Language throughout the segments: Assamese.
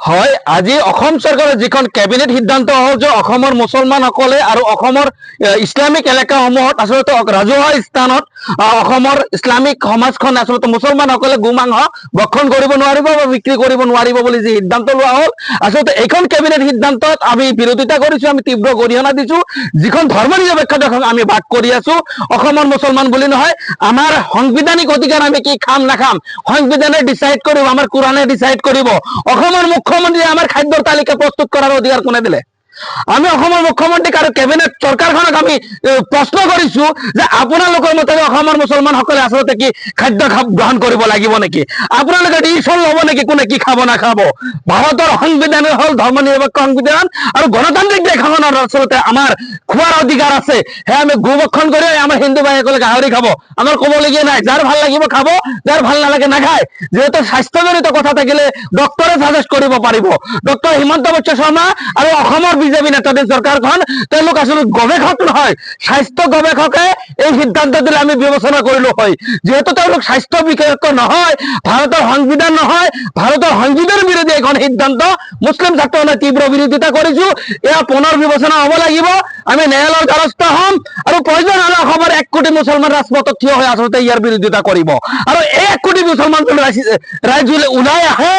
হয়, আজি অসম চৰকাৰৰ যিখন কেবিনেট সিদ্ধান্ত হ'ল যে অসমৰ মুছলমানসকলে আৰু অসমৰ ইছলামিক এলেকাসমূহত আচলতে ৰাজহুৱা স্থানত অসমৰ ইছলামিক সমাজখন আচলতে মুছলমানসকলে গোমাংস ভক্ষণ কৰিব নোৱাৰিব বা বিক্ৰী কৰিব নোৱাৰিব বুলি যি সিদ্ধান্ত লোৱা হ'ল, আচলতে এইখন কেবিনেট সিদ্ধান্তত আমি বিৰোধিতা কৰিছো, আমি তীব্ৰ গৰিহণা দিছো। যিখন ধৰ্ম নিৰপেক্ষতাক আমি বাদ কৰি আছো, অসমৰ মুছলমান বুলি নহয়, আমাৰ সাংবিধানিক অধিকাৰ আমি কি খাম নাখাম সংবিধানে ডিচাইড কৰিব, আমাৰ কোৰাণে ডিচাইড কৰিব। অসমৰ মুখ্যমন্ত্ৰীয়ে আমাৰ খাদ্যৰ তালিকা প্ৰস্তুত কৰাৰ অধিকাৰ কোনে দিলে? আমি অসমৰ মুখ্যমন্ত্ৰীক আৰু কেবিনেট চৰকাৰখনক আমি প্ৰশ্ন কৰিছো যে আপোনালোকৰ মতে অসমৰ মুছলমানসকলে আচলতে কি খাদ্য গ্ৰহণ কৰিব লাগিব নেকি? আপোনালোকে ডিচিশ্যন ল'ব নেকি কোনে কি খাব নাখাব? ভাৰতৰ সংবিধান হ'ল ধৰ্ম নিৰপেক্ষ সংবিধান আৰু গণতান্ত্ৰিক দেশখনৰ আচলতে আমাৰ খোৱাৰ অধিকাৰ আছে। সেয়া আমি গোভক্ষণ কৰি আমাৰ হিন্দু ভাইসকলে গাহৰি খাব, আমাৰ ক'বলগীয়া নাই। যাৰ ভাল লাগিব খাব, যাৰ ভাল নালাগে নাখায়। যিহেতু স্বাস্থ্যজনিত কথা থাকিলে ডক্টৰে সাজেষ্ট কৰিব পাৰিব। ডক্টৰ হিমন্ত বিশ্ব শৰ্মা আৰু অসমৰ বিজেপি নেতৃত্বাধীন চৰকাৰখন তেওঁলোক আচলতে গৱেষক নহয়, স্বাস্থ্য গৱেষকে এই সিদ্ধান্ত দিলে আমি বিবেচনা কৰিলো হয়। যিহেতু তেওঁলোক স্বাস্থ্য বিশেষজ্ঞ নহয়, ভাৰতৰ সংবিধান নহয়, ভাৰতৰ সংবিধানৰ বিৰোধী এখন সিদ্ধান্ত মুছলিম ছাত্ৰসকলে তীব্ৰ বিৰোধিতা কৰিছো। এয়া পুনৰ বিবেচনা হ'ব লাগিব। আমি ন্যায়ালয়ৰ দ্বাৰস্থ হ'ম আৰু প্ৰয়োজন হ'লে অসমৰ 1 কোটি মুছলমান ৰাজপথত থিয় হৈ আচলতে ইয়াৰ বিৰোধিতা কৰিব। আৰু এই 1 কোটি মুছলমান ৰাইজ ওলাই আহে,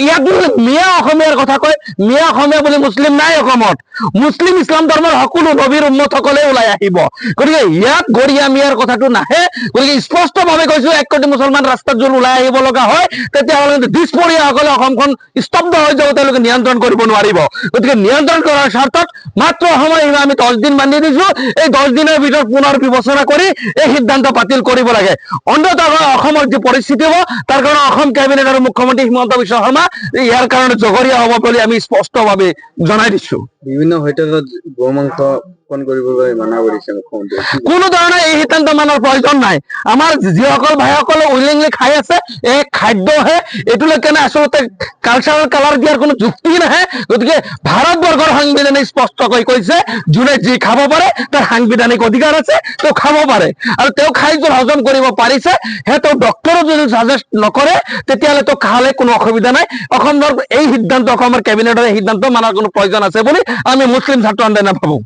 ইয়াত মিয়া অসমীয়াৰ কথা কয়, মিয়া অসমীয়া বুলি মুছলিম নাই অসমত। মুছলিম ইছলাম ধৰ্মৰ সকলো নবীৰ উম্মত সকলে ওলাই আহিব। গতিকে ইয়াত গৰিয়া মিয়াৰ কথাটো নাহে। গতিকে স্পষ্টভাৱে কৈছো, 1 কোটি মুছলমান ৰাস্তাত যদি ওলাই আহিব লগা হয়, তেতিয়াহ'লে দিছপৰীয়াসকলে অসমখন স্তব্ধ হৈ যাব, তেওঁলোকে নিয়ন্ত্ৰণ কৰিব নোৱাৰিব। গতিকে নিয়ন্ত্ৰণ কৰাৰ স্বাৰ্থত মাত্ৰ সময় আমি 10 দিন বান্ধি দিছো। এই 10 দিনৰ ভিতৰত পুনৰ বিবেচনা কৰি এই সিদ্ধান্ত বাতিল কৰিব লাগে। অন্ততঃ অসমৰ যি পৰিস্থিতি হ'ব, তাৰ কাৰণে অসম কেবিনেট আৰু মুখ্যমন্ত্ৰী হিমন্ত বিশ্ব শৰ্মা ইয়াৰ কাৰণে জগৰীয়া হ'ব বুলি আমি স্পষ্টভাৱে জনাই দিছো। বিভিন্ন হোটেলত গোমাংস ভক্ষণ কৰিবলৈ মানা কৰিছে মুখ্যমন্ত্ৰীয়ে। কোনো ধৰণে এই সিদ্ধান্ত মানাৰ প্ৰয়োজন নাই। আমাৰ যিসকল ভাইসকলে উইলিংলি খাই আছে, এই খাদ্যহে এইটোলৈকে আচলতে কালচাৰেল কালাৰ দিয়াৰ কোনো যুক্তি নাহে। গতিকে ভাৰতবৰ্ষৰ সংবিধানে স্পষ্টকৈ কৈছে, যোনে যি খাব পাৰে তাৰ সাংবিধানিক অধিকাৰ আছে, তেওঁ খাব পাৰে। আৰু তেওঁ খাই যদি হজম কৰিব পাৰিছে, সেয়া তেওঁ ডক্টৰো যদি সাজেষ্ট নকৰে, তেতিয়াহ'লে তেওঁ খালে কোনো অসুবিধা নাই। অসমৰ এই সিদ্ধান্ত, অসমৰ কেবিনেটৰ এই সিদ্ধান্ত মানাৰ কোনো প্ৰয়োজন আছে বুলি আমি মুছলিম ছাত্ৰ আন্দোলনে ভাবো।